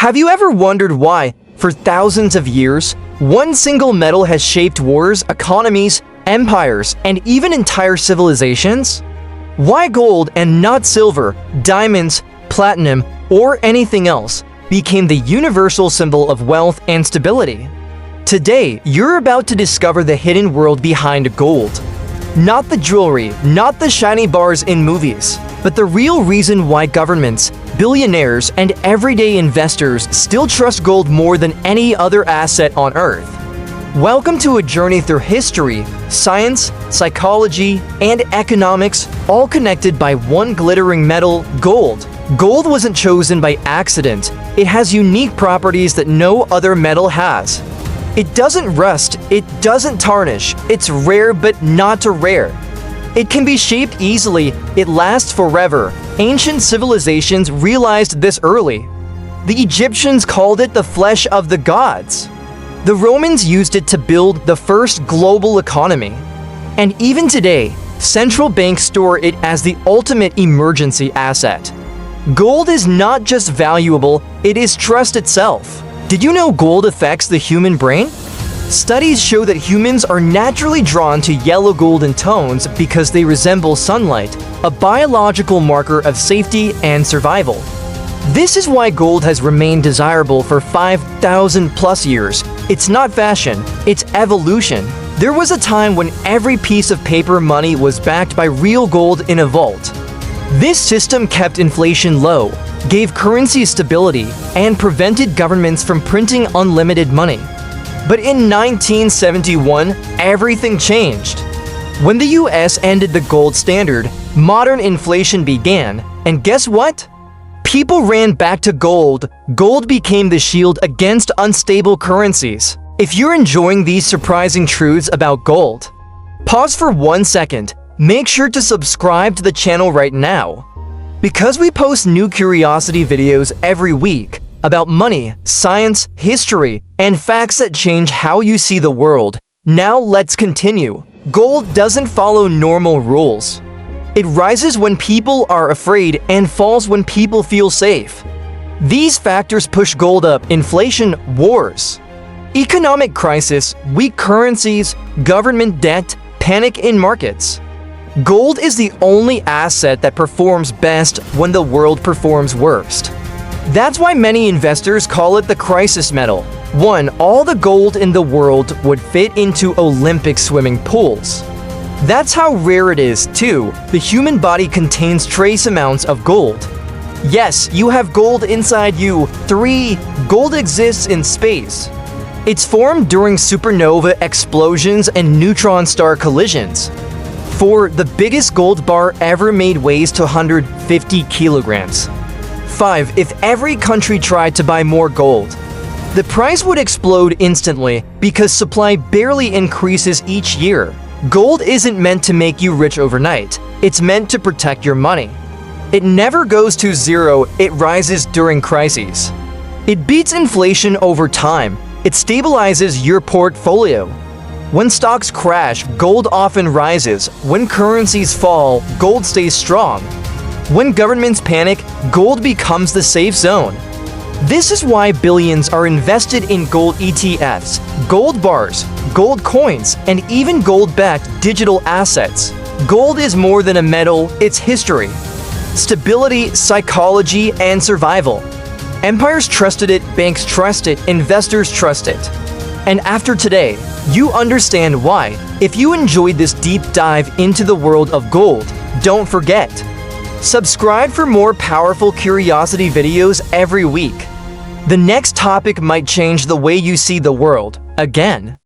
Have you ever wondered why, for thousands of years, one single metal has shaped wars, economies, empires, and even entire civilizations? Why gold and not silver, diamonds, platinum, or anything else became the universal symbol of wealth and stability? Today, you're about to discover the hidden world behind gold. Not the jewelry, not the shiny bars in movies, but the real reason why governments, billionaires, and everyday investors still trust gold more than any other asset on Earth. Welcome to a journey through history, science, psychology, and economics, all connected by one glittering metal, gold. Gold wasn't chosen by accident. It has unique properties that no other metal has. It doesn't rust, it doesn't tarnish, it's rare but not too rare. It can be shaped easily, it lasts forever. Ancient civilizations realized this early. The Egyptians called it the flesh of the gods. The Romans used it to build the first global economy. And even today, central banks store it as the ultimate emergency asset. Gold is not just valuable, it is trust itself. Did you know gold affects the human brain? Studies show that humans are naturally drawn to yellow golden tones because they resemble sunlight, a biological marker of safety and survival. This is why gold has remained desirable for 5,000 plus years. It's not fashion, it's evolution. There was a time when every piece of paper money was backed by real gold in a vault. This system kept inflation low, gave currency stability, and prevented governments from printing unlimited money. But in 1971, everything changed. When the US ended the gold standard, modern inflation began, and guess what? People ran back to gold. Gold became the shield against unstable currencies. If you're enjoying these surprising truths about gold, pause for 1 second. Make sure to subscribe to the channel right now. Because we post new curiosity videos every week about money, science, history, and facts that change how you see the world. Now let's continue. Gold doesn't follow normal rules. It rises when people are afraid and falls when people feel safe. These factors push gold up: inflation, wars, economic crisis, weak currencies, government debt, panic in markets. Gold is the only asset that performs best when the world performs worst. That's why many investors call it the crisis metal. 1. All the gold in the world would fit into Olympic swimming pools. That's how rare it is. 2. The human body contains trace amounts of gold. Yes, you have gold inside you. 3. Gold exists in space. It's formed during supernova explosions and neutron star collisions. 4. The biggest gold bar ever made weighs 250 kilograms. 5. If every country tried to buy more gold, the price would explode instantly because supply barely increases each year. Gold isn't meant to make you rich overnight. It's meant to protect your money. It never goes to zero, it rises during crises. It beats inflation over time. It stabilizes your portfolio. When stocks crash, gold often rises. When currencies fall, gold stays strong. When governments panic, gold becomes the safe zone. This is why billions are invested in gold ETFs, gold bars, gold coins, and even gold-backed digital assets. Gold is more than a metal, it's history, stability, psychology, and survival. Empires trusted it, banks trust it, investors trust it. And after today, you understand why. If you enjoyed this deep dive into the world of gold, don't forget, subscribe for more powerful curiosity videos every week. The next topic might change the way you see the world. Again.